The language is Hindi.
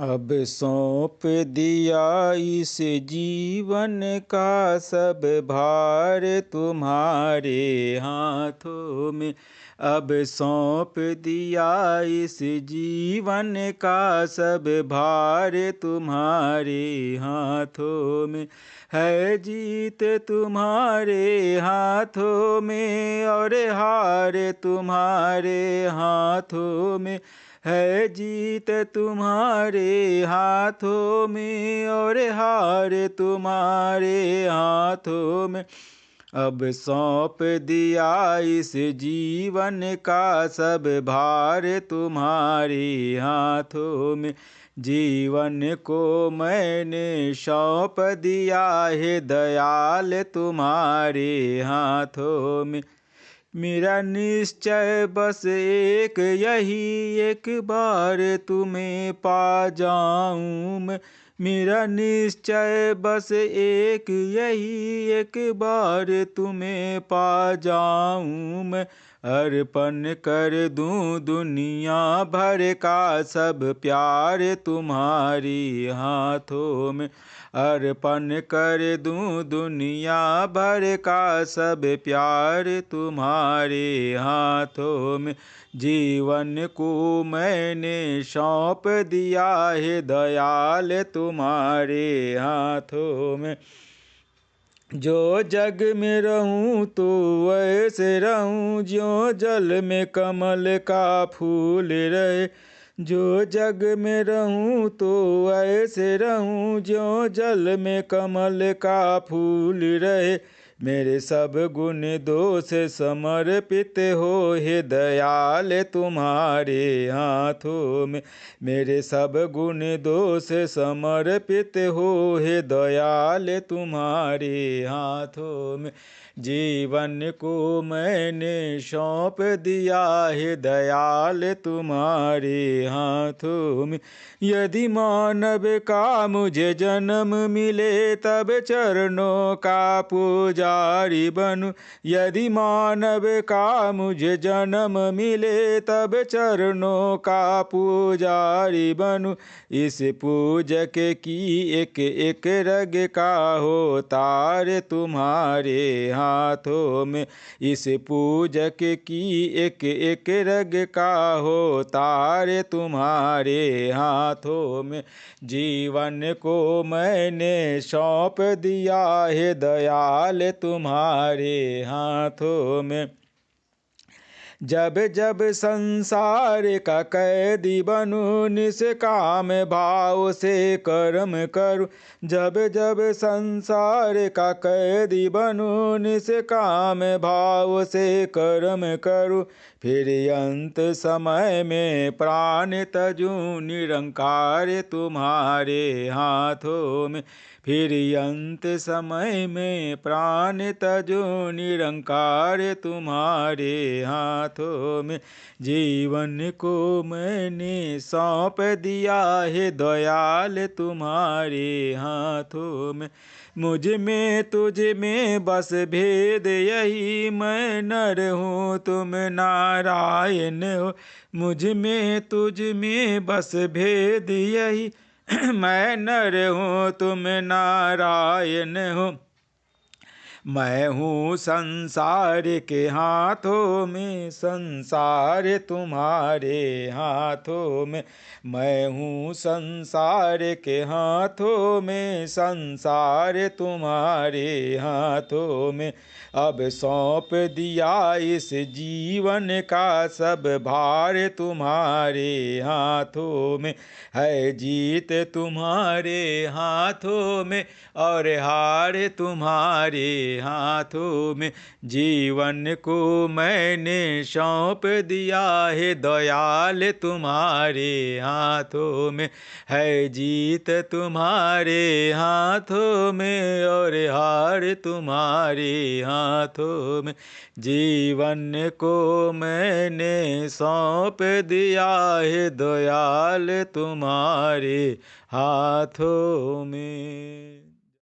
अब सौंप दिया इस जीवन का सब भार तुम्हारे हाथों में। अब सौंप दिया इस जीवन का सब भार तुम्हारे हाथों में। है जीत तुम्हारे हाथों में और हार तुम्हारे हाथों में। है जीत तुम्हारे हाथों में और हार तुम्हारे हाथों में। अब सौंप दिया इस जीवन का सब भार तुम्हारे हाथों में। जीवन को मैंने सौंप दिया है दयाल तुम्हारे हाथों में। मेरा निश्चय बस एक यही, एक बार तुम्हें पा जाऊं मैं। मेरा निश्चय बस एक यही, एक बार तुम्हें पा जाऊं मैं। अर्पण कर दूं दुनिया भर का सब प्यार तुम्हारी हाथों में। अर्पण कर दूं दुनिया भर का सब प्यार तुम्हारे हाथों में। जीवन को मैंने सौंप दिया है दयाल तुम्हारे हाथों में। जो जग में रहूं तो वैसे रहूं ज्यों जल में कमल का फूल रहे। जो जग में रहूं तो ऐसे रहूं ज्यों जल में कमल का फूल रहे। मेरे सब गुण दोष समर्पित हो हे दयाल तुम्हारे हाथों में। मेरे सब गुण दोष समर्पित हो हे दयाल तुम्हारे हाथों में। जीवन को मैंने सौंप दिया है दयाल तुम्हारे हाथों में। यदि मानव का मुझे जन्म मिले तब चरणों का पुजारी बनूं। यदि मानव का मुझे जन्म मिले तब चरणों का पुजारी बनूं। इस पूजक की एक एक रग का हो तार तुम्हारे हाथों में। इस पूजक की एक एक रग का हो तार तुम्हारे हाथों में। जीवन को मैंने सौंप दिया है दयाल तुम्हारे हाथों में। जब जब संसार का कैदी बनूं निष्काम भाव से कर्म करूं। जब जब संसार का कैदी बनूं निष्काम भाव से कर्म करूं। फिर अंत समय में प्राण तजूं निरंकार तुम्हारे हाथों में। फिर अंत समय में प्राण तजूं निरंकार तुम्हारे हाथों में। जीवन को मैंने सौंप दिया है दयाल तुम्हारे हाथों में। मुझ में तुझ में बस भेद यही, मैं नर हूँ तुम नारायण हो। मुझ में तुझ में बस भेद यही, मैं नर हूँ तुम नारायण हो। मैं हूँ संसार के हाथों में, संसार तुम्हारे हाथों में। मैं हूँ संसार के हाथों में, संसार तुम्हारे हाथों में। अब सौंप दिया इस जीवन का सब भार तुम्हारे हाथों में। है जीत तुम्हारे हाथों में और हार तुम्हारे हाथों में। जीवन को मैंने सौंप दिया है दयाल तुम्हारे हाथों में। है जीत तुम्हारे हाथों में और हार तुम्हारे हाथों में। जीवन को मैंने सौंप दिया है दयाल तुम्हारे हाथों में।